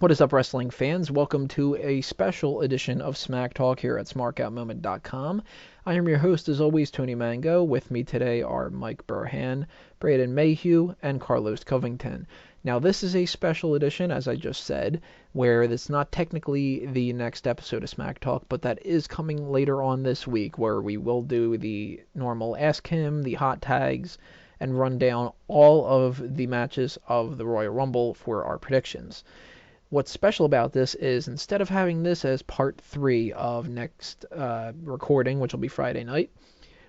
What is up, wrestling fans? Welcome to a special edition of Smack Talk here at smarkoutmoment.com. I am your host, as always, Tony Mango. With me today are Mike Burhan, Braden Mayhew, and Carlos Covington. Now, this is a special edition, as I just said, where it's not technically the next episode of Smack Talk, but that is coming later on this week, where we will do the normal Ask Him, the hot tags, and run down all of the matches of the Royal Rumble for our predictions. What's special about this is instead of having this as part 3 of next recording, which will be Friday night,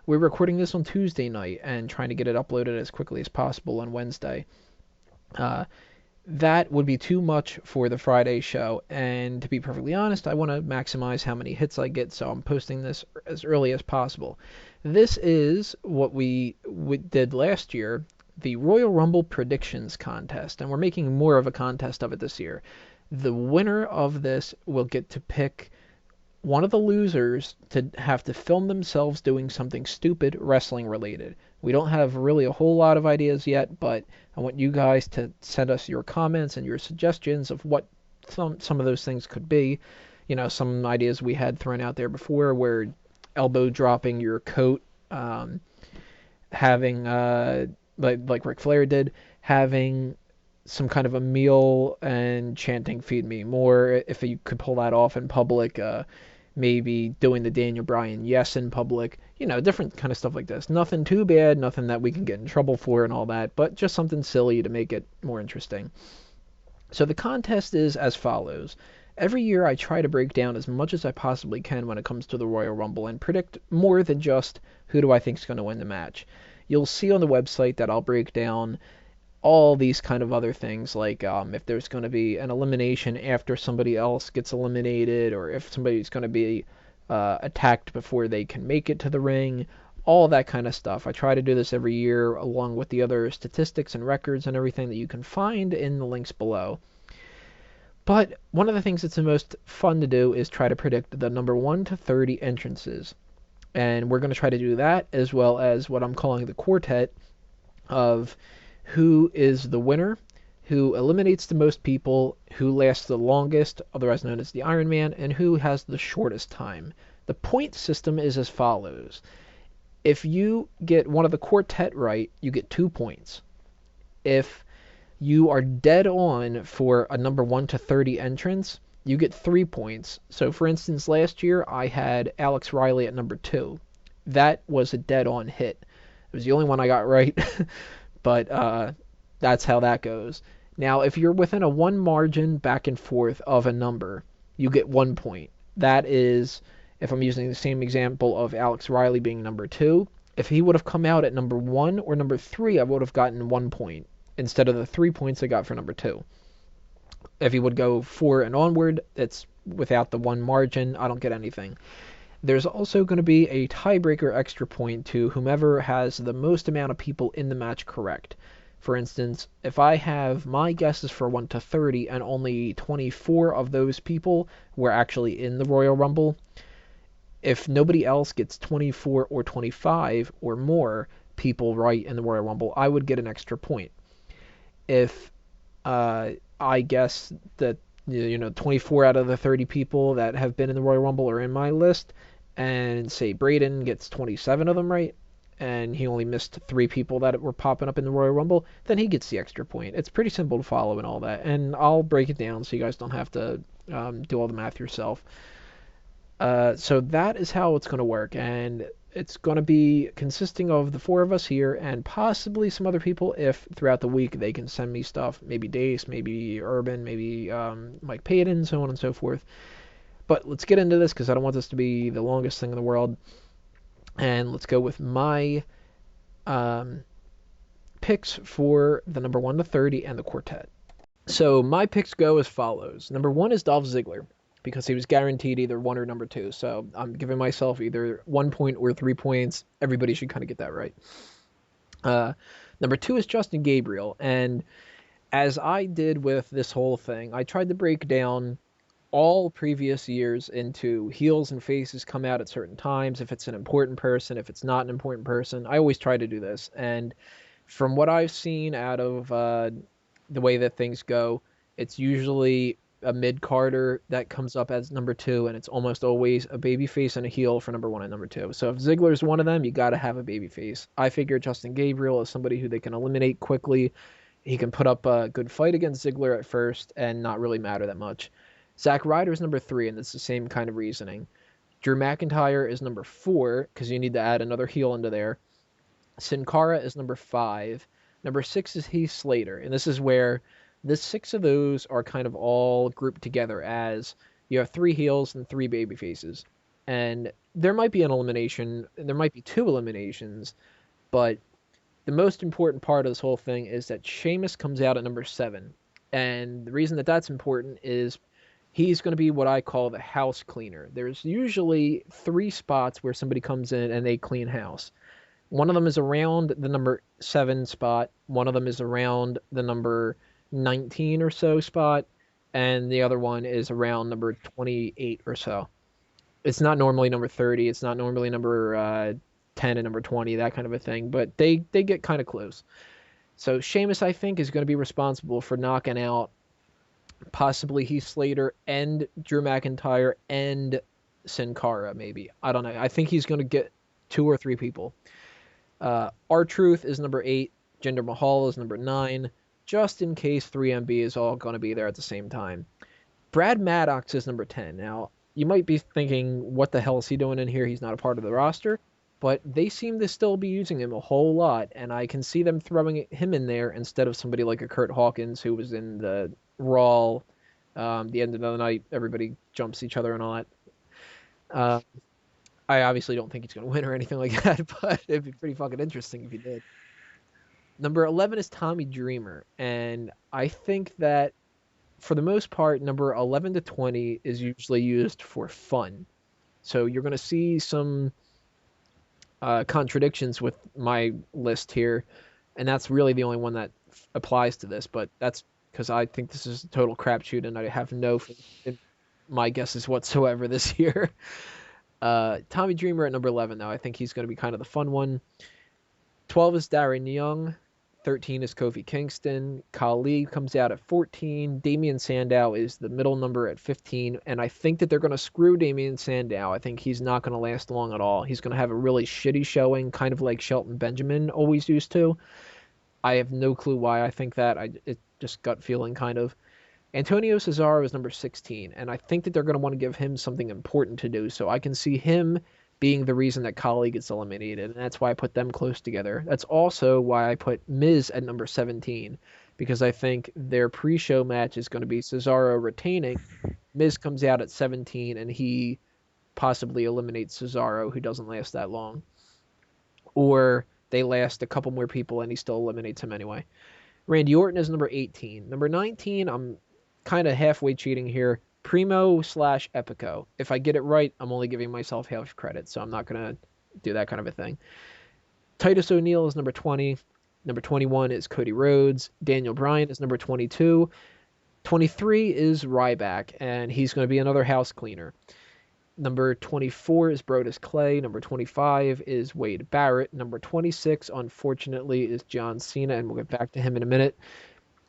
we're recording this on Tuesday night and trying to get it uploaded as quickly as possible on Wednesday. That would be too much for the Friday show, and to be perfectly honest, I want to maximize how many hits I get, so I'm posting this as early as possible. This is what we did last year, the Royal Rumble Predictions Contest, and we're making more of a contest of it this year. The winner of this will get to pick one of the losers to have to film themselves doing something stupid wrestling related. We don't have really a whole lot of ideas yet, but I want you guys to send us your comments and your suggestions of what some of those things could be. You know, some ideas we had thrown out there before where elbow dropping your coat, having like Ric Flair did, having some kind of a meal and chanting "Feed me more" if you could pull that off in public. Maybe doing the Daniel Bryan yes in public. You know, different kind of stuff like this. Nothing too bad, nothing that we can get in trouble for and all that, but just something silly to make it more interesting. So the contest is as follows. Every year I try to break down as much as I possibly can when it comes to the Royal Rumble and predict more than just who do I think is going to win the match. You'll see on the website that I'll break down all these kind of other things, like if there's going to be an elimination after somebody else gets eliminated, or if somebody's going to be attacked before they can make it to the ring, all that kind of stuff. I try to do this every year along with the other statistics and records and everything that you can find in the links below. But one of the things that's the most fun to do is try to predict the number 1 to 30 entrances. And we're going to try to do that, as well as what I'm calling the quartet of who is the winner, who eliminates the most people, who lasts the longest, otherwise known as the Iron Man, and who has the shortest time. The point system is as follows. If you get one of the quartet right, you get 2 points. If you are dead on for a number 1 to 30 entrance, you get 3 points. So for instance, last year I had Alex Riley at number 2. That was a dead on hit. It was the only one I got right. But that's how that goes. Now, if you're within a 1 margin back and forth of a number, you get 1 point. That is, if I'm using the same example of Alex Riley being number 2, if he would have come out at number 1 or number 3, I would have gotten 1 point instead of the 3 points I got for number 2. If he would go 4 and onward, it's without the 1 margin, I don't get anything. There's also going to be a tiebreaker extra point to whomever has the most amount of people in the match correct. For instance, if I have my guesses for 1 to 30 and only 24 of those people were actually in the Royal Rumble, if nobody else gets 24 or 25 or more people right in the Royal Rumble, I would get an extra point. If I guess that 24 out of the 30 people that have been in the Royal Rumble are in my list, and say Braden gets 27 of them right, and he only missed 3 people that were popping up in the Royal Rumble, then he gets the extra point. It's pretty simple to follow and all that, and I'll break it down so you guys don't have to do all the math yourself. So that is how it's going to work, and it's going to be consisting of the 4 of us here and possibly some other people if throughout the week they can send me stuff. Maybe Dace, maybe Urban, maybe Mike Payton, so on and so forth. But let's get into this because I don't want this to be the longest thing in the world. And let's go with my picks for the number 1 to 30 and the quartet. So my picks go as follows. Number 1 is Dolph Ziggler, because he was guaranteed either 1 or number 2. So I'm giving myself either 1 point or 3 points. Everybody should kind of get that right. Number 2 is Justin Gabriel. And as I did with this whole thing, I tried to break down all previous years into heels and faces come out at certain times, if it's an important person, if it's not an important person. I always try to do this. And from what I've seen out of the way that things go, it's usually a mid-carder that comes up as number two, and it's almost always a babyface and a heel for number one and number two. So if Ziggler's one of them, you got to have a babyface. I figure Justin Gabriel is somebody who they can eliminate quickly. He can put up a good fight against Ziggler at first and not really matter that much. Zack Ryder's number three, and it's the same kind of reasoning. Drew McIntyre is number four because you need to add another heel into there. Sin Cara is number five. Number six is Heath Slater, and this is where the six of those are kind of all grouped together as you have three heels and three baby faces. And there might be an elimination, there might be two eliminations, but the most important part of this whole thing is that Sheamus comes out at number seven. And the reason that that's important is he's going to be what I call the house cleaner. There's usually three spots where somebody comes in and they clean house. One of them is around the number 7 spot. One of them is around the number 19 or so spot. And the other one is around number 28 or so. It's not normally number 30. It's not normally number 10 and number 20, that kind of a thing. But they get kind of close. So Sheamus, I think, is going to be responsible for knocking out possibly Heath Slater and Drew McIntyre and Sin Cara, maybe. I don't know. I think he's going to get 2 or 3 people. R-Truth is number 8. Jinder Mahal is number 9. Just in case 3MB is all going to be there at the same time. Brad Maddox is number 10. Now, you might be thinking, what the hell is he doing in here? He's not a part of the roster. But they seem to still be using him a whole lot, and I can see them throwing him in there instead of somebody like a Kurt Hawkins who was in the Raw, the end of the night, everybody jumps each other and all that. I obviously don't think he's going to win or anything like that, but it'd be pretty fucking interesting if he did. Number 11 is Tommy Dreamer, and I think that for the most part, number 11 to 20 is usually used for fun. So you're going to see some contradictions with my list here, and that's really the only one that applies to this, but that's because I think this is a total crapshoot, and I have no my guesses whatsoever this year. Tommy Dreamer at number 11, though. I think he's going to be kind of the fun one. 12 is Darren Young. 13 is Kofi Kingston. Khali comes out at 14. Damian Sandow is the middle number at 15. And I think that they're going to screw Damian Sandow. I think he's not going to last long at all. He's going to have a really shitty showing, kind of like Shelton Benjamin always used to. I have no clue why I think that. It's just gut feeling, kind of. Antonio Cesaro is number 16. And I think that they're going to want to give him something important to do. So I can see him being the reason that Khali gets eliminated, and that's why I put them close together. That's also why I put Miz at number 17, because I think their pre-show match is going to be Cesaro retaining. Miz comes out at 17, and he possibly eliminates Cesaro, who doesn't last that long. Or they last a couple more people, and he still eliminates him anyway. Randy Orton is number 18. Number 19, I'm kind of halfway cheating here. Primo/Epico. If I get it right, I'm only giving myself half credit, so I'm not going to do that kind of a thing. Titus O'Neil is number 20. Number 21 is Cody Rhodes. Daniel Bryan is number 22. 23 is Ryback, and he's going to be another house cleaner. Number 24 is Brodus Clay. Number 25 is Wade Barrett. Number 26, unfortunately, is John Cena, and we'll get back to him in a minute.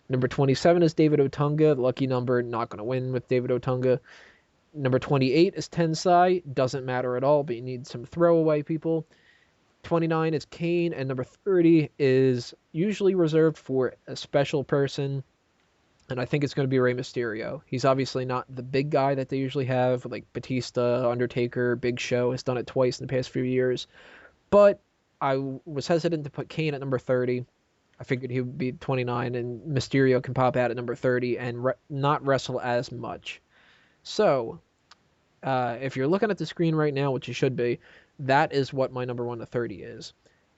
Number 27 is David Otunga. The lucky number, not going to win with David Otunga. Number 28 is Tensai. Doesn't matter at all, but you need some throwaway people. 29 is Kane. And number 30 is usually reserved for a special person. And I think it's going to be Rey Mysterio. He's obviously not the big guy that they usually have, like Batista, Undertaker, Big Show has done it twice in the past few years. But I was hesitant to put Kane at number 30. I figured he would be 29, and Mysterio can pop out at number 30 and not wrestle as much. So, if you're looking at the screen right now, which you should be, that is what my number 1 to 30 is.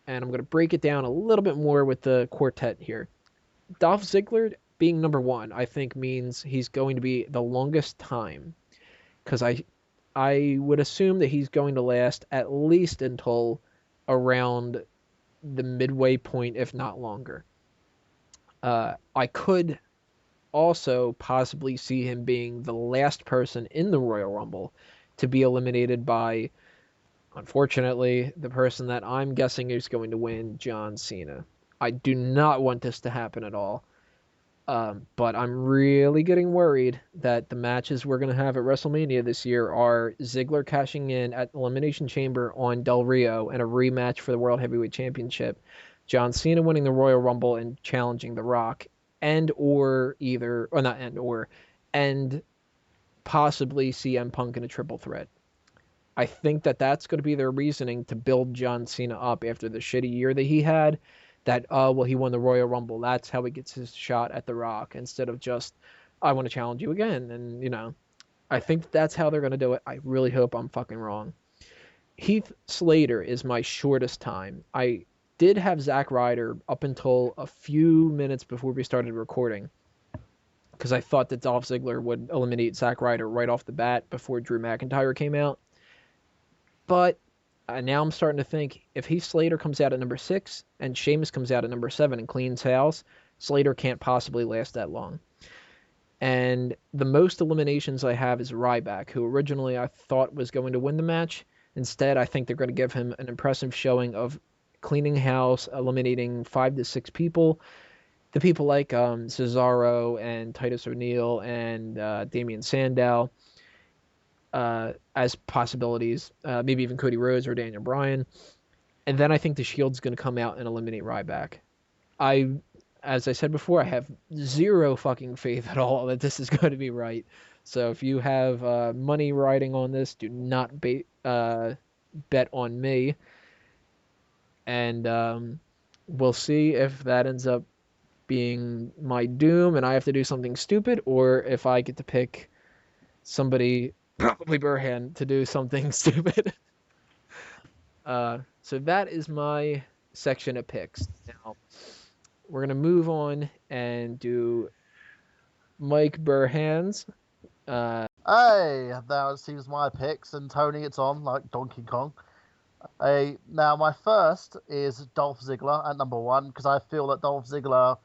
And I'm going to break it down a little bit more with the quartet here. Dolph Ziggler being number 1, I think, means he's going to be the longest time. Because I would assume that he's going to last at least until around the midway point, if not longer. I could also possibly see him being the last person in the Royal Rumble to be eliminated by, unfortunately, the person that I'm guessing is going to win, John Cena. I do not want this to happen at all. But I'm really getting worried that the matches we're going to have at WrestleMania this year are Ziggler cashing in at Elimination Chamber on Del Rio and a rematch for the World Heavyweight Championship, John Cena winning the Royal Rumble and challenging The Rock, and possibly CM Punk in a triple threat. I think that that's going to be their reasoning to build John Cena up after the shitty year that he had. That, well, he won the Royal Rumble. That's how he gets his shot at The Rock instead of just, I want to challenge you again. And, I think that's how they're going to do it. I really hope I'm fucking wrong. Heath Slater is my shortest time. I did have Zack Ryder up until a few minutes before we started recording because I thought that Dolph Ziggler would eliminate Zack Ryder right off the bat before Drew McIntyre came out. But now I'm starting to think if Heath Slater comes out at number 6 and Sheamus comes out at number 7 and cleans house, Slater can't possibly last that long. And the most eliminations I have is Ryback, who originally I thought was going to win the match. Instead, I think they're going to give him an impressive showing of cleaning house, eliminating 5 to 6 people. The people like Cesaro and Titus O'Neil and Damian Sandow. As possibilities, maybe even Cody Rhodes or Daniel Bryan. And then I think the Shield's going to come out and eliminate Ryback. As I said before, I have zero fucking faith at all that this is going to be right. So if you have money riding on this, do not bet on me. And we'll see if that ends up being my doom and I have to do something stupid, or if I get to pick somebody, probably Burhan, to do something stupid. So that is my section of picks. Now, we're going to move on and do Mike Burhan's. Hey, now it seems my picks, and Tony, it's on like Donkey Kong. Now my first is Dolph Ziggler at number 1, because I feel that Dolph Ziggler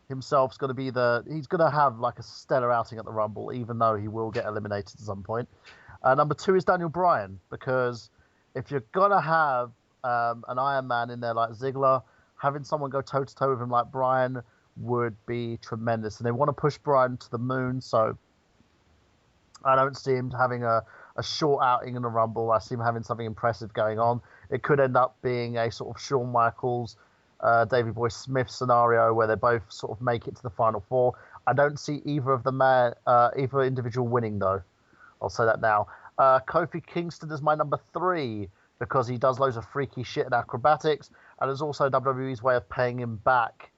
himself's going to be he's going to have like a stellar outing at the Rumble, even though he will get eliminated at some point. Number 2 is Daniel Bryan, because if you're going to have an Iron Man in there like Ziggler, having someone go toe-to-toe with him like Bryan would be tremendous. And they want to push Bryan to the moon, so I don't see him having a short outing in the Rumble. I see him having something impressive going on. It could end up being a sort of Shawn Michaels, Davey Boy Smith scenario where they both sort of make it to the Final Four. I don't see either of them, either individual winning, though. I'll say that now. Kofi Kingston is my number 3 because he does loads of freaky shit in acrobatics, and it's also WWE's way of paying him back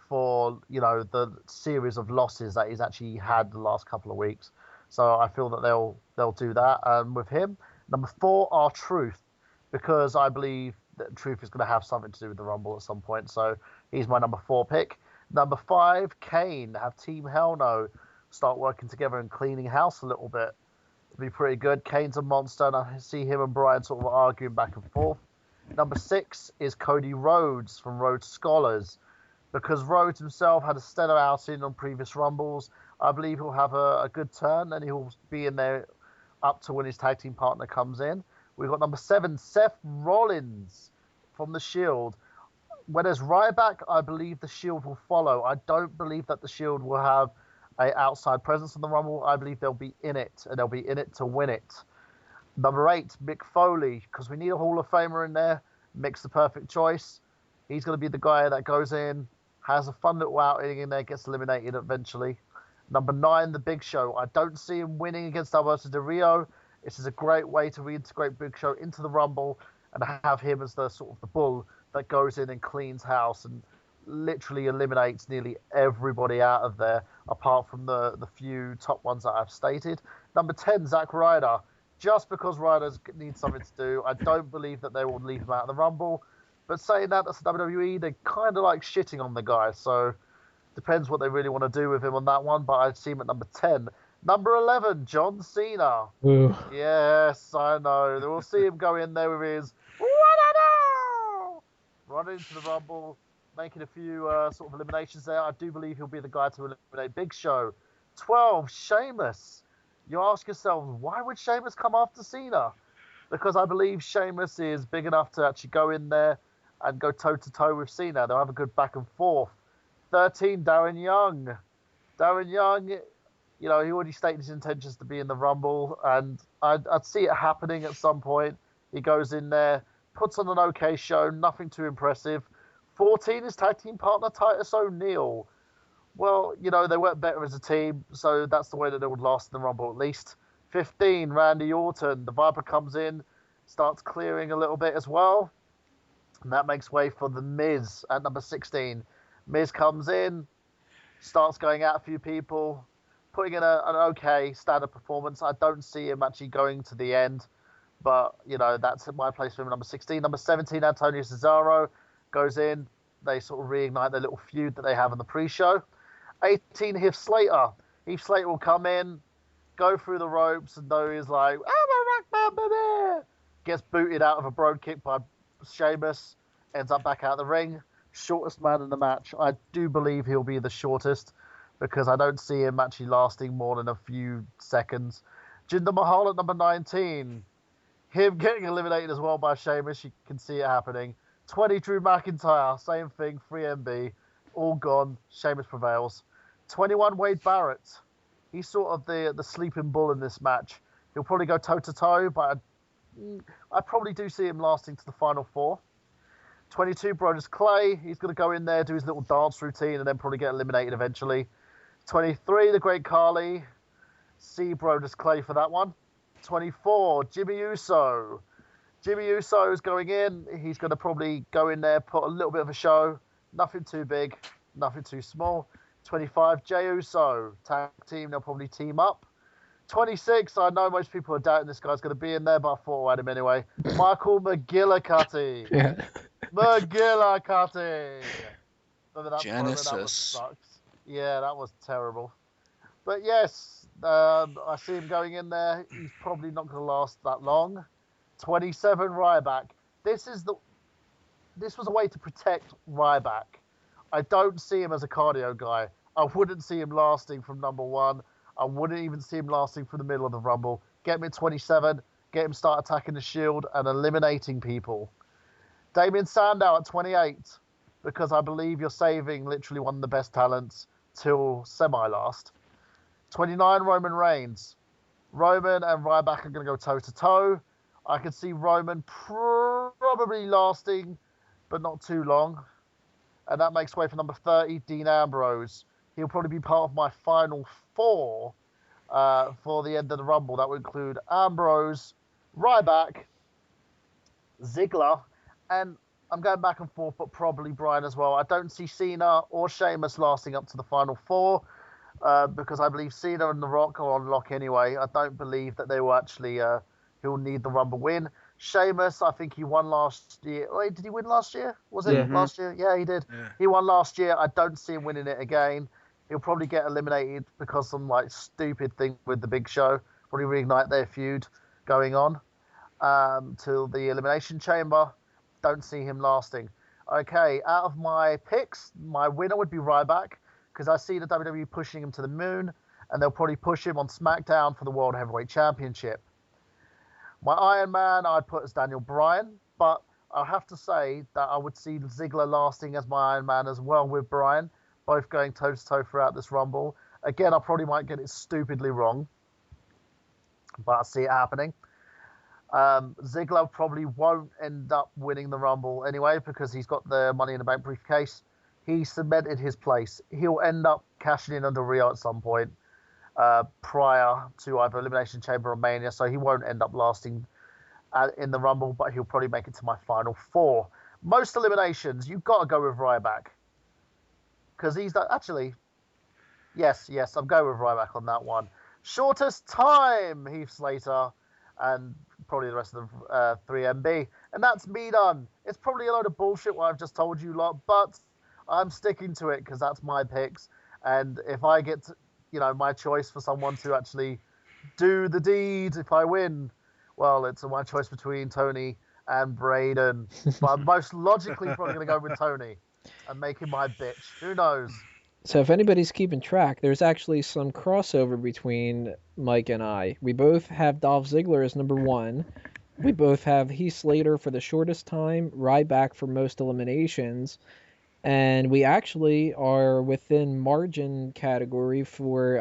for, the series of losses that he's actually had the last couple of weeks. So I feel that they'll do that with him. Number 4, R-Truth, because I believe that Truth is going to have something to do with the Rumble at some point. So he's my number 4 pick. Number 5, Kane. Have Team Hell No start working together and cleaning house a little bit. To be pretty good. Kane's a monster, and I see him and Bryan sort of arguing back and forth. Number 6 is Cody Rhodes from Rhodes Scholars, because Rhodes himself had a stellar outing on previous Rumbles. I believe he'll have a good turn, and he'll be in there up to when his tag team partner comes in. We've got number 7, Seth Rollins from The Shield. When there's Ryback, I believe The Shield will follow. I don't believe that The Shield will have an outside presence in the Rumble. I believe they'll be in it, and they'll be in it to win it. Number 8, Mick Foley, because we need a Hall of Famer in there. Mick's the perfect choice. He's going to be the guy that goes in, has a fun little outing in there, gets eliminated eventually. Number 9, The Big Show. I don't see him winning against Alberto Del Rio. This is a great way to reintegrate Big Show into the Rumble and have him as the sort of the bull that goes in and cleans house and literally eliminates nearly everybody out of there, apart from the few top ones that I've stated. Number 10, Zack Ryder. Just because Ryder needs something to do, I don't believe that they will leave him out of the Rumble. But saying that, that's WWE. They kind of like shitting on the guy, so depends what they really want to do with him on that one. But I'd see him at number 10. Number 11, John Cena. Ooh. Yes, I know. We'll see him go in there with his run into the Rumble, making a few sort of eliminations there. I do believe he'll be the guy to eliminate Big Show. 12, Sheamus. You ask yourselves, why would Sheamus come after Cena? Because I believe Sheamus is big enough to actually go in there and go toe-to-toe with Cena. They'll have a good back and forth. 13, Darren Young. Darren Young, he already stated his intentions to be in the Rumble, and I'd see it happening at some point. He goes in there, puts on an okay show, nothing too impressive. 14 is tag team partner Titus O'Neil. Well, they weren't better as a team, so that's the way that they would last in the Rumble at least. 15, Randy Orton. The Viper comes in, starts clearing a little bit as well. And that makes way for The Miz at number 16. Miz comes in, starts going out a few people, putting in an okay standard performance. I don't see him actually going to the end, but, that's my place for him, number 16. Number 17, Antonio Cesaro goes in. They sort of reignite their little feud that they have in the pre-show. 18, Heath Slater. Heath Slater will come in, go through the ropes, and though he's like, I'm a rock baby, gets booted out of a broad kick by Sheamus, ends up back out of the ring. Shortest man in the match. I do believe he'll be the shortest because I don't see him actually lasting more than a few seconds. Jinder Mahal at number 19. Him getting eliminated as well by Sheamus. You can see it happening. 20, Drew McIntyre. Same thing, 3MB. All gone. Sheamus prevails. 21, Wade Barrett. He's sort of the sleeping bull in this match. He'll probably go toe-to-toe, but I probably do see him lasting to the final 4. 22, Brodus Clay. He's going to go in there, do his little dance routine, and then probably get eliminated eventually. 23, the Great Khali. See Brodus Clay for that one. 24, Jimmy Uso. Jimmy Uso is going in. He's going to probably go in there, put a little bit of a show. Nothing too big, nothing too small. 25, Jey Uso. Tag team, they'll probably team up. 26, I know most people are doubting this guy's going to be in there, but I thought I'd add him anyway. Michael McGillicuddy. Yeah. McGillicuddy. Remember that Genesis. That sucks. Yeah, that was terrible. But yes, I see him going in there. He's probably not going to last that long. 27, Ryback. This was a way to protect Ryback. I don't see him as a cardio guy. I wouldn't see him lasting from number 1. I wouldn't even see him lasting from the middle of the Rumble. Get him at 27, get him start attacking the Shield and eliminating people. Damien Sandow at 28, because I believe you're saving literally one of the best talents till semi-last. 29, Roman Reigns. Roman and Ryback are going to go toe-to-toe. I could see Roman probably lasting, but not too long. And that makes way for number 30, Dean Ambrose. He'll probably be part of my final 4 for the end of the Rumble. That would include Ambrose, Ryback, Ziggler, and I'm going back and forth, but probably Bryan as well. I don't see Cena or Sheamus lasting up to the final 4 because I believe Cena and The Rock are on lock anyway. I don't believe that they will actually he'll need the Rumble win. Sheamus, I think he won last year. Wait, did he win last year? Was it last year? Yeah, he did. Yeah. He won last year. I don't see him winning it again. He'll probably get eliminated because some stupid thing with the Big Show. Probably reignite their feud going on till the Elimination Chamber. Don't see him lasting. Okay, out of my picks, my winner would be Ryback because I see the WWE pushing him to the moon, and they'll probably push him on SmackDown for the World Heavyweight Championship. My Iron Man I'd put as Daniel Bryan, but I'll have to say that I would see Ziggler lasting as my Iron Man as well with Bryan, both going toe-to-toe throughout this Rumble. Again, I probably might get it stupidly wrong, but I see it happening. Ziggler probably won't end up winning the Rumble anyway because he's got the Money in the Bank briefcase. He cemented his place. He'll end up cashing in under Rio at some point prior to either Elimination Chamber or Mania, so he won't end up lasting in the Rumble, but he'll probably make it to my final 4. Most eliminations, you've got to go with Ryback because he's actually, yes, I'm going with Ryback on that one. Shortest time, Heath Slater, and probably the rest of the 3MB. And that's me done. It's probably a load of bullshit what I've just told you lot, but I'm sticking to it because that's my picks. And if I get, my choice for someone to actually do the deed, if I win, well, it's my choice between Tony and Braden. But I'm most logically probably going to go with Tony and make him my bitch. Who knows? So if anybody's keeping track, there's actually some crossover between Mike and I. We both have Dolph Ziggler as number 1. We both have Heath Slater for the shortest time, Ryback for most eliminations, And we actually are within margin category for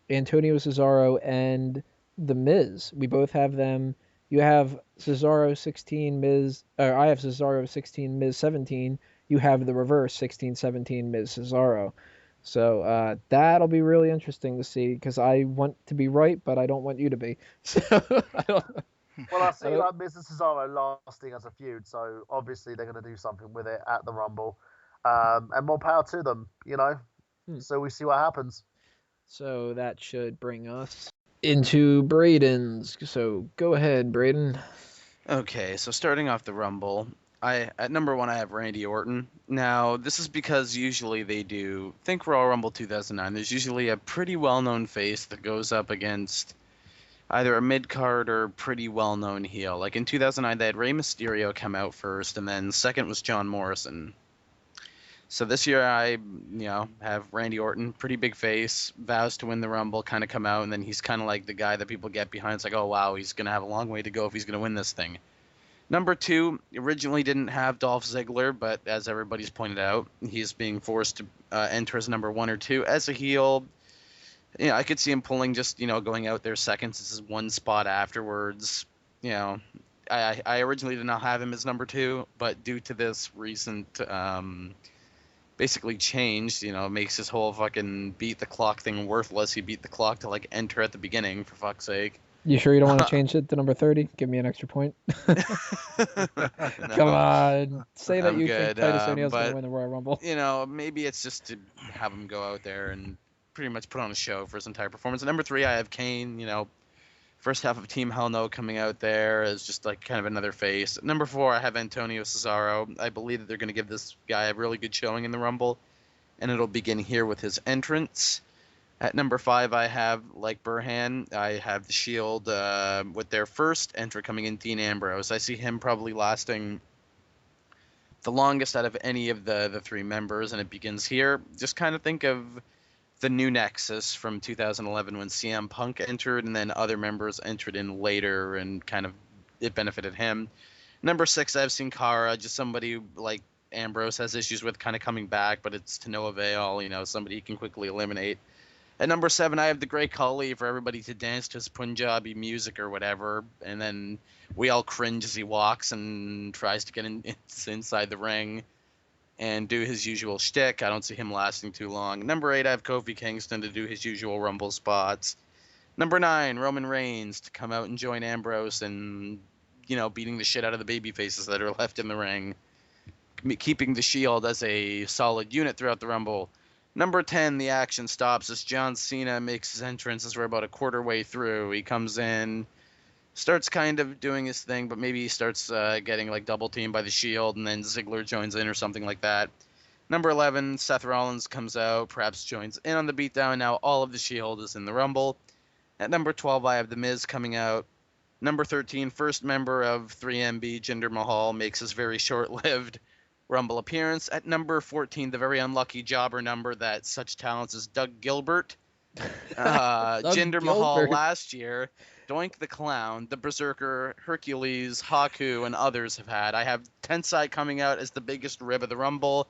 Antonio Cesaro and The Miz. We both have them. You have Cesaro 16, Miz, or I have Cesaro 16, Miz 17. You have the reverse 16, 17, Miz Cesaro. So that'll be really interesting to see because I want to be right, but I don't want you to be. So Well, I I see don't, like Mrs. Cesaro lasting as a feud, so obviously they're going to do something with it at the Rumble, and more power to them. hmm. So we see what happens. So that should bring us into Braden's. So go ahead, Braden. Okay, so starting off the Rumble, I at number one I have Randy Orton. Now, this is because usually they do think Royal Rumble 2009. There's usually a pretty well-known face that goes up against either a mid-card or pretty well-known heel. Like in 2009, they had Rey Mysterio come out first, and then second was John Morrison. So this year have Randy Orton, pretty big face, vows to win the Rumble, kind of come out, and then he's kind of like the guy that people get behind. It's like, oh wow, he's gonna have a long way to go if he's gonna win this thing. Number two, originally didn't have Dolph Ziggler, but as everybody's pointed out, he's being forced to enter as number one or two as a heel. I could see him pulling just, going out there seconds. This is one spot afterwards. You know, I originally did not have him as number two, but due to this recent basically changed, makes his whole fucking beat the clock thing worthless. He beat the clock to like enter at the beginning, for fuck's sake. You sure you don't want to change it to number 30? Give me an extra point. Come No, on. Say that I'm you think good. Titus O'Neil's going to But win the Royal Rumble. maybe it's just to have him go out there and pretty much put on a show for his entire performance. At number three, I have Kane. First half of Team Hell No coming out there as just like kind of another face. At number four, I have Antonio Cesaro. I believe that they're going to give this guy a really good showing in the Rumble, and it'll begin here with his entrance. At number five, I have, like Burhan, I have the Shield with their first entrant coming in, Dean Ambrose. I see him probably lasting the longest out of any of the three members, and it begins here. Just kind of think of the new Nexus from 2011 when CM Punk entered, and then other members entered in later, and kind of it benefited him. Number six, I've seen Kara, just somebody like Ambrose has issues with kind of coming back, but it's to no avail. Somebody he can quickly eliminate. At number seven, I have the Great Khali for everybody to dance to his Punjabi music or whatever, and then we all cringe as he walks and tries to get inside the ring and do his usual shtick. I don't see him lasting too long. Number eight, I have Kofi Kingston to do his usual Rumble spots. Number nine, Roman Reigns to come out and join Ambrose and, beating the shit out of the baby faces that are left in the ring, keeping the Shield as a solid unit throughout the Rumble. Number 10, the action stops as John Cena makes his entrance as we're about a quarter way through. He comes in, starts kind of doing his thing, but maybe he starts getting like double teamed by the Shield, and then Ziggler joins in or something like that. Number 11, Seth Rollins comes out, perhaps joins in on the beatdown. Now all of the Shield is in the Rumble. At number 12, I have The Miz coming out. Number 13, first member of 3MB, Jinder Mahal, makes his very short-lived Rumble appearance. At number 14, the very unlucky jobber number that such talents as Doug Gilbert, Jinder Mahal last year, Doink the Clown, the Berserker, Hercules, Haku, and others have had. I have Tensai coming out as the biggest rib of the Rumble.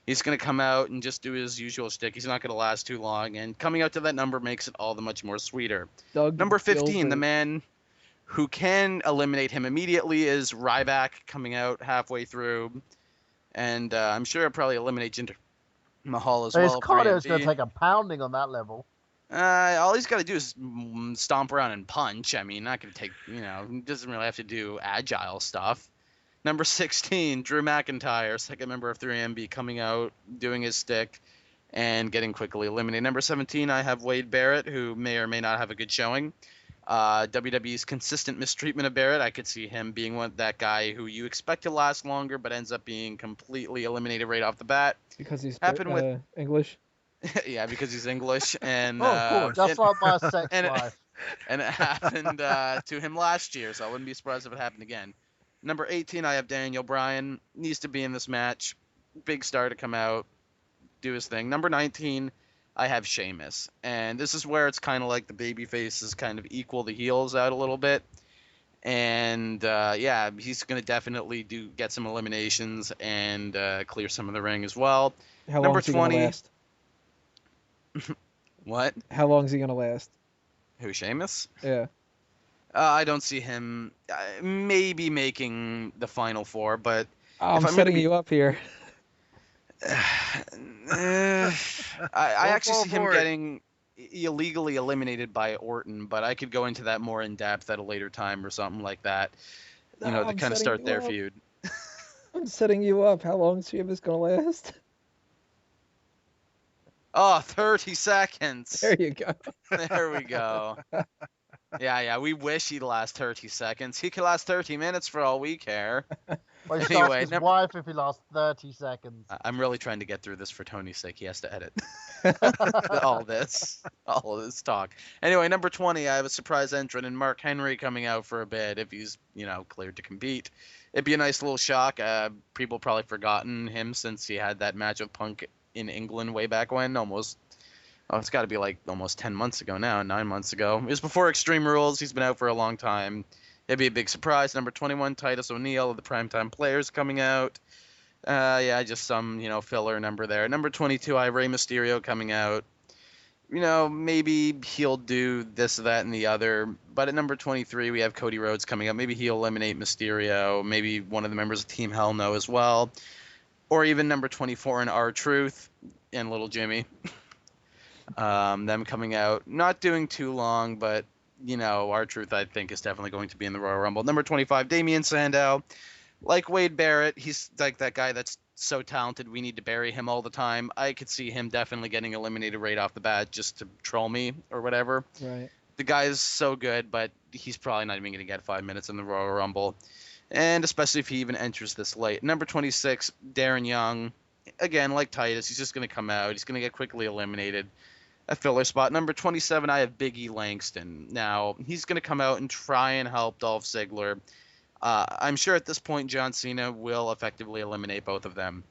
He's going to come out and just do his usual shtick. He's not going to last too long, and coming out to that number makes it all the much more sweeter. Number 15, Gilbert. The man who can eliminate him immediately is Ryback coming out halfway through. And I'm sure I'll probably eliminate Jinder Mahal as well. His cardio's going to take a pounding on that level. All he's got to do is stomp around and punch. I mean, not going to take, he doesn't really have to do agile stuff. Number 16, Drew McIntyre, second member of 3MB, coming out, doing his stick, and getting quickly eliminated. Number 17, I have Wade Barrett, who may or may not have a good showing. WWE's consistent mistreatment of Barrett, I could see him being that guy who you expect to last longer, but ends up being completely eliminated right off the bat. Because he's with English? Yeah, because he's English. And cool. Just like my sex life. And it happened to him last year, so I wouldn't be surprised if it happened again. Number 18, I have Daniel Bryan. Needs to be in this match. Big star to come out, do his thing. Number 19, I have Sheamus. And this is where it's kind of like the baby faces kind of equal the heels out a little bit. And he's going to definitely get some eliminations and clear some of the ring as well. How long Number is he gonna 20. last? What? How long is he gonna last? Who, Sheamus? Yeah. I don't see him maybe making the final four, but Oh, if I'm I'm going to setting be. you up here. I Don't actually fall see him for it. getting illegally eliminated by Orton, but I could go into that more in depth at a later time or something like that, No, to I'm kind of setting start you their up. feud. I'm setting you up. How long is Sheamus gonna last? Oh, 30 seconds. There you go. There we go. Yeah, we wish he'd last 30 seconds. He could last 30 minutes for all we care. Well, he should ask Anyway, his wife if he lasts 30 seconds. I'm really trying to get through this for Tony's sake. He has to edit all this talk. Anyway, number 20, I have a surprise entrant in Mark Henry coming out for a bit if he's, cleared to compete. It'd be a nice little shock. People probably forgotten him since he had that match with Punk in England way back when, it's got to be like almost 10 months ago now, 9 months ago. It was before Extreme Rules. He's been out for a long time. It'd be a big surprise. Number 21, Titus O'Neil of the Primetime Players coming out. Just some, filler number there. Number 22, I have Rey Mysterio coming out. Maybe he'll do this, that, and the other. But at number 23, we have Cody Rhodes coming up. Maybe he'll eliminate Mysterio. Maybe one of the members of Team Hell No as well. Or even number 24 in R-Truth and Little Jimmy. Them coming out, not doing too long, but R-Truth I think is definitely going to be in the Royal Rumble. Number 25, Damian Sandow. Like Wade Barrett, he's like that guy that's so talented we need to bury him all the time. I could see him definitely getting eliminated right off the bat just to troll me or whatever. Right. The guy's so good, but he's probably not even going to get 5 minutes in the Royal Rumble. And especially if he even enters this late. Number 26, Darren Young. Again, like Titus, he's just going to come out. He's going to get quickly eliminated. A filler spot. Number 27, I have Big E Langston. Now, he's going to come out and try and help Dolph Ziggler. I'm sure at this point John Cena will effectively eliminate both of them.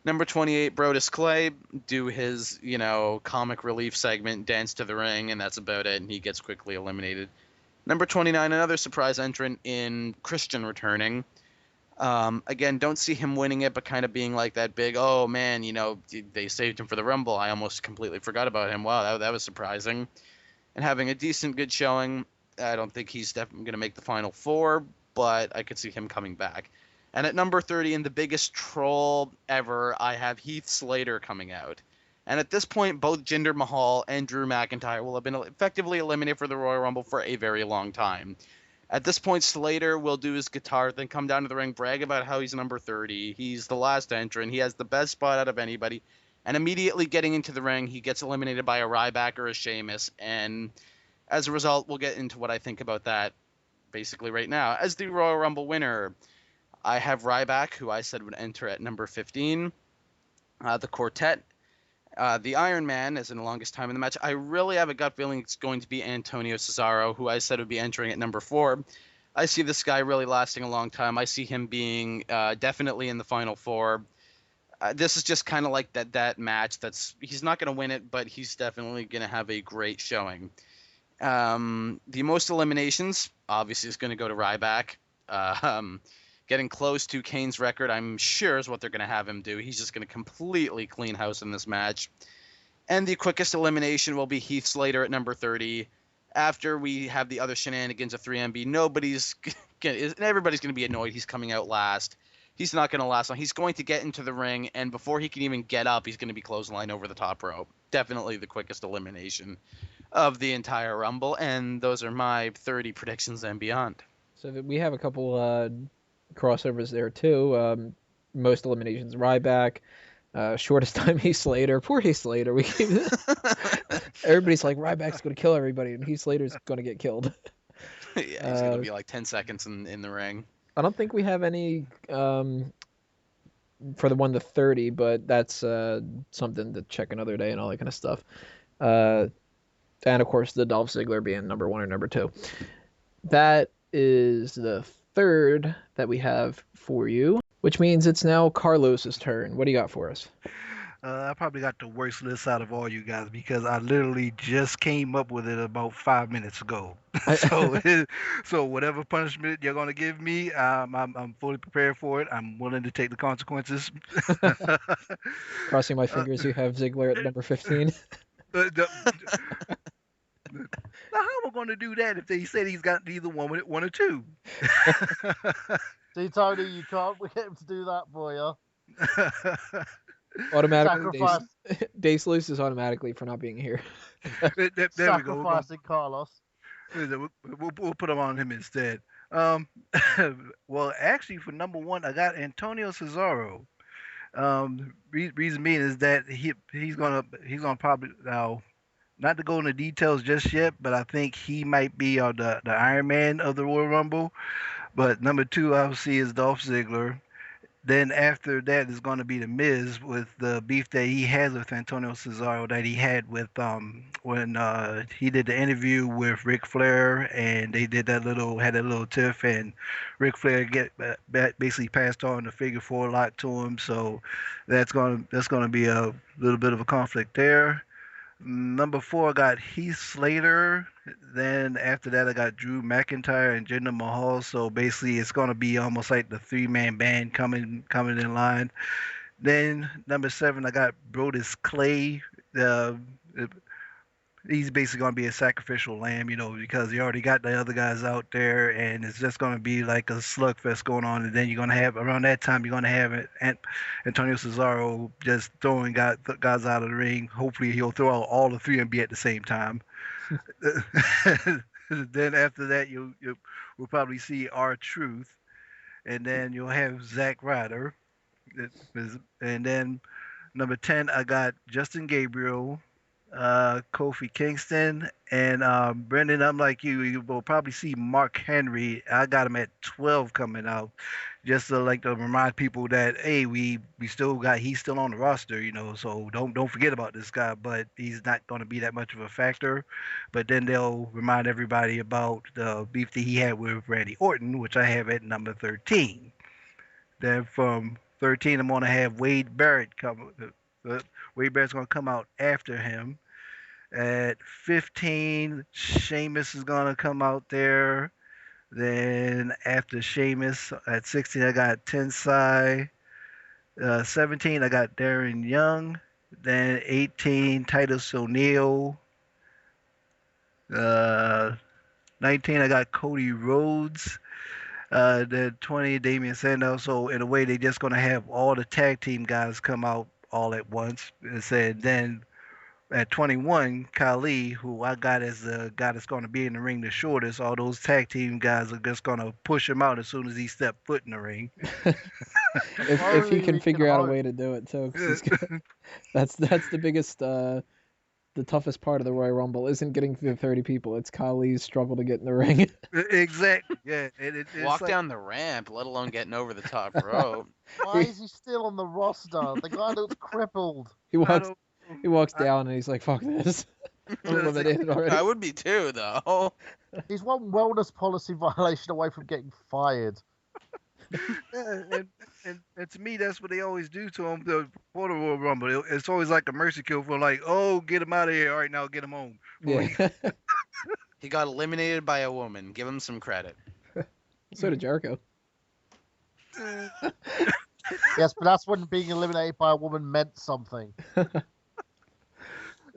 Number 28, Brodus Clay, do his, comic relief segment, dance to the ring, and that's about it, and he gets quickly eliminated. Number 29, another surprise entrant in Christian returning. Again, don't see him winning it, but kind of being like that big, oh man, they saved him for the Rumble. I almost completely forgot about him. Wow, that was surprising. And having a decent, good showing. I don't think he's definitely going to make the final four, but I could see him coming back. And at number 30, and the biggest troll ever, I have Heath Slater coming out. And at this point, both Jinder Mahal and Drew McIntyre will have been effectively eliminated for the Royal Rumble for a very long time. At this point, Slater will do his guitar thing, come down to the ring, brag about how he's number 30. He's the last entrant. He has the best spot out of anybody. And immediately getting into the ring, he gets eliminated by a Ryback or a Sheamus. And as a result, we'll get into what I think about that basically right now. As the Royal Rumble winner, I have Ryback, who I said would enter at number 15. The Quartet. The Iron Man is in the longest time in the match. I really have a gut feeling it's going to be Antonio Cesaro, who I said would be entering at number 4. I see this guy really lasting a long time. I see him being definitely in the final 4. This is just kind of like that match. He's not going to win it, but he's definitely going to have a great showing. The most eliminations, obviously, is going to go to Ryback. Getting close to Kane's record, I'm sure, is what they're going to have him do. He's just going to completely clean house in this match. And the quickest elimination will be Heath Slater at number 30. After we have the other shenanigans of 3MB, everybody's going to be annoyed he's coming out last. He's not going to last long. He's going to get into the ring, and before he can even get up, he's going to be clotheslined over the top rope. Definitely the quickest elimination of the entire Rumble, and those are my 30 predictions and beyond. So we have a couple crossovers there too. Most eliminations, Ryback. Shortest time, Heath Slater. Poor Heath Slater. Everybody's like, Ryback's going to kill everybody, and Heath Slater's going to get killed. Yeah, he's going to be like 10 seconds in the ring. I don't think we have any for the 1 to 30, but that's something to check another day and all that kind of stuff. And of course, the Dolph Ziggler being number 1 or number 2. That is the third that we have for you, which means it's now Carlos's turn. What do you got for us? I probably got the worst list out of all you guys because I literally just came up with it about 5 minutes ago. so, I, so whatever punishment you're gonna give me, I'm fully prepared for it. I'm willing to take the consequences. crossing my uh, fingers, you have Ziggler at number 15. the- now, how am I gonna do that if they said he's got either one or two? See, Tony, you can't get him to do that for you. Automatically, Sacrifice, Dace loses automatically for not being here. There we go. sacrificing Carlos. We'll put him on him instead. Um, well, actually, for number one, I got Antonio Cesaro. Reason being is that he's gonna probably now not to go into details just yet, but I think he might be the Iron Man of the Royal Rumble. But number two, obviously, is Dolph Ziggler. Then after that is going to be the Miz with the beef that he has with Antonio Cesaro that he had with when he did the interview with Ric Flair and they did that little had a little tiff and Ric Flair basically passed on the figure four lot to him, so that's gonna be a little bit of a conflict there. Number four, I got Heath Slater. Then after that, I got Drew McIntyre and Jinder Mahal. So basically, it's gonna be almost like the three-man band coming in line. Then number seven, I got Brodus Clay. Uh, he's basically going to be a sacrificial lamb, because you already got the other guys out there, and it's just going to be like a slugfest going on. And then you're going to have around that time, you're going to have Antonio Cesaro just throwing guys out of the ring. Hopefully, he'll throw out all the three and be at the same time. Then after that, we'll probably see our truth, and then you'll have Zack Ryder, and then number 10, I got Justin Gabriel, Kofi Kingston, and Brendan. I'm like you will probably see Mark Henry. I got him at 12 coming out, just to remind people that hey, we still got he's still on the roster, So don't forget about this guy, but he's not going to be that much of a factor. But then they'll remind everybody about the beef that he had with Randy Orton, which I have at number 13. Then from 13, I'm going to have Wade Barrett come. Wade Barrett's going to come out after him. At 15, Sheamus is going to come out there. Then after Sheamus, at 16, I got Tensai. 17, I got Darren Young. Then 18, Titus O'Neil. Uh, 19, I got Cody Rhodes. Then 20, Damian Sandow. So in a way, they're just going to have all the tag team guys come out all at once. And said then at 21, Kali, who I got as the guy that's going to be in the ring the shortest, all those tag team guys are just going to push him out as soon as he steps foot in the ring. If he Only can we figure out a hope. way to do it too, 'cause that's the biggest the toughest part of the Royal Rumble isn't getting through the 30 people. It's Kali's struggle to get in the ring. Exactly. Yeah. It's Walk like down the ramp, let alone getting over the top rope. Why is he still on the roster? The guy looks crippled. he I walks don't. he walks I, down and he's like, "Fuck this." I'm it's like, eliminated already. I would be too, though. He's one wellness policy violation away from getting fired. yeah, and to me, that's what they always do to him. For the Royal Rumble, it's always like a mercy kill for like, oh, get him out of here. All right, now get him home. Before Yeah. He got eliminated by a woman. Give him some credit. So did Jericho. Yes, but that's when being eliminated by a woman meant something.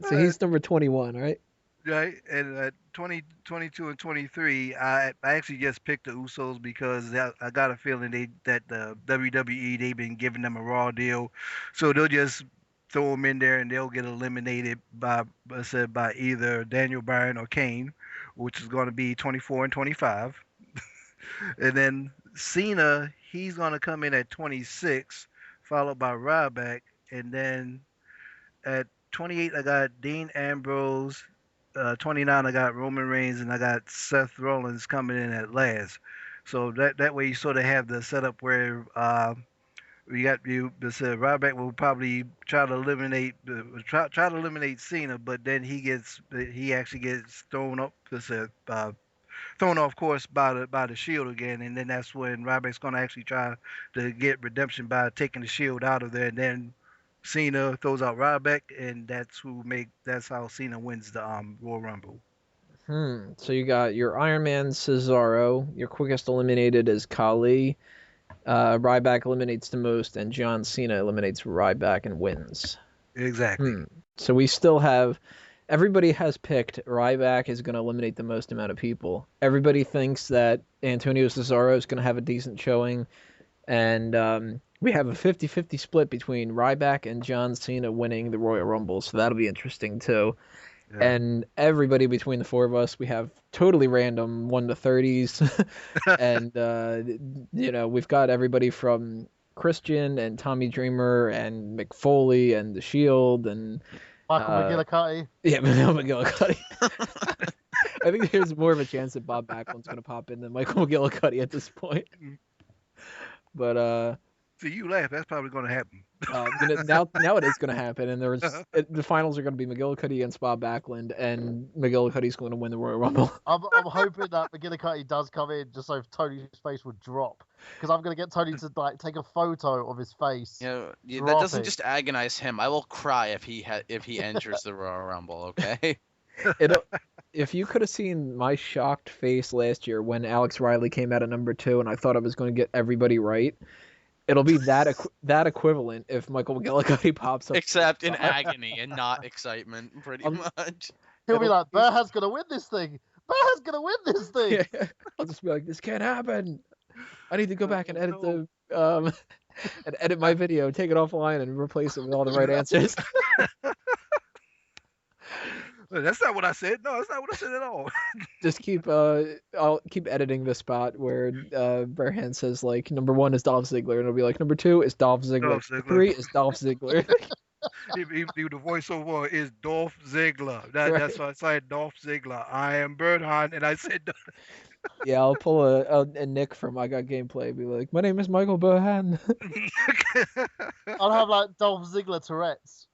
So he's number 21, right? Right, and at 20, 22, and 23, I actually just picked the Usos because I got a feeling that the WWE they've been giving them a raw deal, so they'll just throw them in there and they'll get eliminated by I said by either Daniel Bryan or Kane, which is going to be 24 and 25, and then Cena he's going to come in at 26, followed by Ryback, and then at 28, I got Dean Ambrose. 29, I got Roman Reigns, and I got Seth Rollins coming in at last. So that way you sort of have the setup where we got you. Ryback will probably try to eliminate try to eliminate Cena, but then he actually gets thrown up. Thrown off course by the Shield again, and then that's when Ryback's going to actually try to get redemption by taking the Shield out of there, and then Cena throws out Ryback, and that's how Cena wins the Royal Rumble. So you got your Iron Man Cesaro. Your quickest eliminated is Kali. Ryback eliminates the most, and John Cena eliminates Ryback and wins. Exactly. So we still have. Everybody has picked Ryback is going to eliminate the most amount of people. Everybody thinks that Antonio Cesaro is going to have a decent showing, and we have a 50-50 split between Ryback and John Cena winning the Royal Rumble, so that'll be interesting too. Yeah. And everybody between the four of us, we have totally random 1 to 30s, and we've got everybody from Christian and Tommy Dreamer and Mick Foley and The Shield and Michael McGillicuddy. yeah, Michael McGillicuddy. I think there's more of a chance that Bob Backlund's going to pop in than Michael McGillicuddy at this point. But so you laugh. That's probably going to happen. now it is going to happen, and the finals are going to be McGillicuddy against Bob Backlund, and McGillicuddy's going to win the Royal Rumble. I'm hoping that McGillicuddy does come in just so Tony's face would drop, because I'm going to get Tony to take a photo of his face. That doesn't just agonize him. I will cry if he enters the Royal Rumble. Okay. If you could have seen my shocked face last year when Alex Riley came out at number 2, and I thought I was going to get everybody right. It'll be that equivalent if Michael McGillicuddy pops up. Except in agony and not excitement, pretty much. He'll be like, Bearhat's going to win this thing. Bearhat's going to win this thing. Yeah. I'll just be like, this can't happen. I need to go back and edit and edit my video, take it offline, and replace it with all the right answers. That's not what I said. No, that's not what I said at all. Just I'll keep editing the spot where Bearhan says like number 1 is Dolph Ziggler, and it'll be like number 2 is Dolph Ziggler. 3 is Dolph Ziggler. The voiceover is Dolph Ziggler. That's why I said Dolph Ziggler. I am Berthan, and I said. Yeah, I'll pull a Nick from I Got Gameplay. Be like, my name is Michael Berhan. I'll have like Dolph Ziggler Tourette's.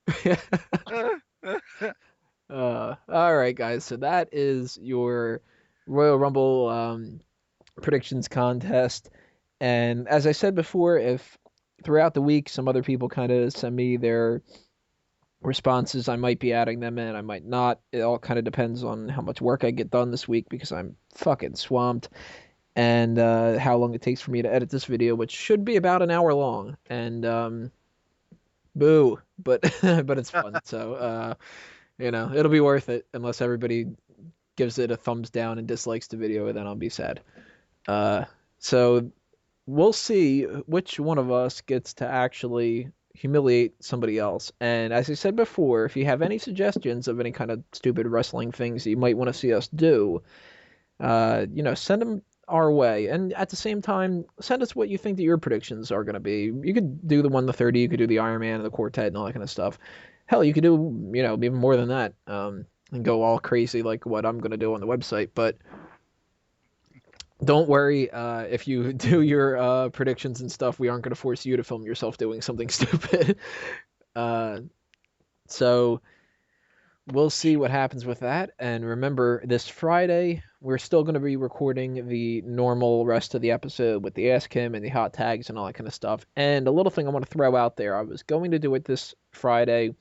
All right, guys. So that is your Royal Rumble predictions contest. And as I said before, if throughout the week some other people kind of send me their responses, I might be adding them in. I might not. It all kind of depends on how much work I get done this week because I'm fucking swamped. And how long it takes for me to edit this video, which should be about an hour long. And boo, but it's fun. So it'll be worth it unless everybody gives it a thumbs down and dislikes the video, then I'll be sad. So we'll see which one of us gets to actually humiliate somebody else. And as I said before, if you have any suggestions of any kind of stupid wrestling things that you might want to see us do, send them our way. And at the same time, send us what you think that your predictions are going to be. You could do the 1 to 30, you could do the Iron Man and the Quartet and all that kind of stuff. Hell, you could do, even more than that, and go all crazy like what I'm going to do on the website. But don't worry, if you do your predictions and stuff, we aren't going to force you to film yourself doing something stupid. So we'll see what happens with that. And remember, this Friday, we're still going to be recording the normal rest of the episode with the Ask Him and the hot tags and all that kind of stuff. And a little thing I want to throw out there, I was going to do it this Friday,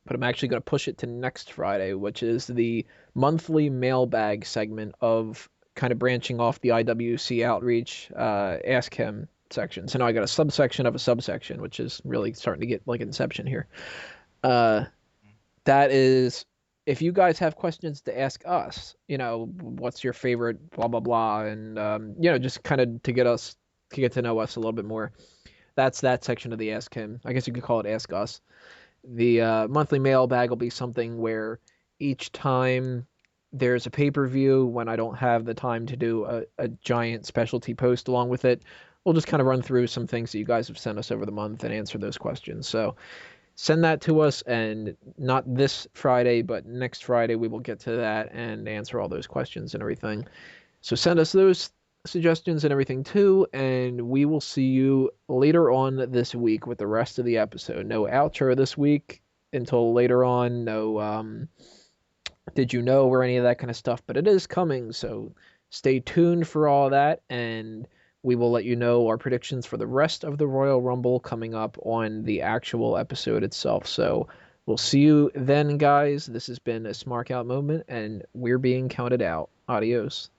but I'm actually going to push it to next Friday, which is the monthly mailbag segment of kind of branching off the IWC Outreach Ask Him section. So now I got a subsection of a subsection, which is really starting to get like Inception here. That is, if you guys have questions to ask us, what's your favorite blah, blah, blah, and, just kind of to get to know us a little bit more. That's that section of the Ask Him. I guess you could call it Ask Us. The monthly mailbag will be something where each time there's a pay-per-view, when I don't have the time to do a giant specialty post along with it, we'll just kind of run through some things that you guys have sent us over the month and answer those questions. So send that to us, and not this Friday, but next Friday we will get to that and answer all those questions and everything. So send us those suggestions and everything too, and we will see you later on this week with the rest of the episode. No outro this week until later on. No did you know or any of that kind of stuff, but it is coming, so stay tuned for all that, and we will let you know our predictions for the rest of the Royal Rumble coming up on the actual episode itself. So we'll see you then, guys. This has been a Smark Out moment, and we're being counted out. Adios.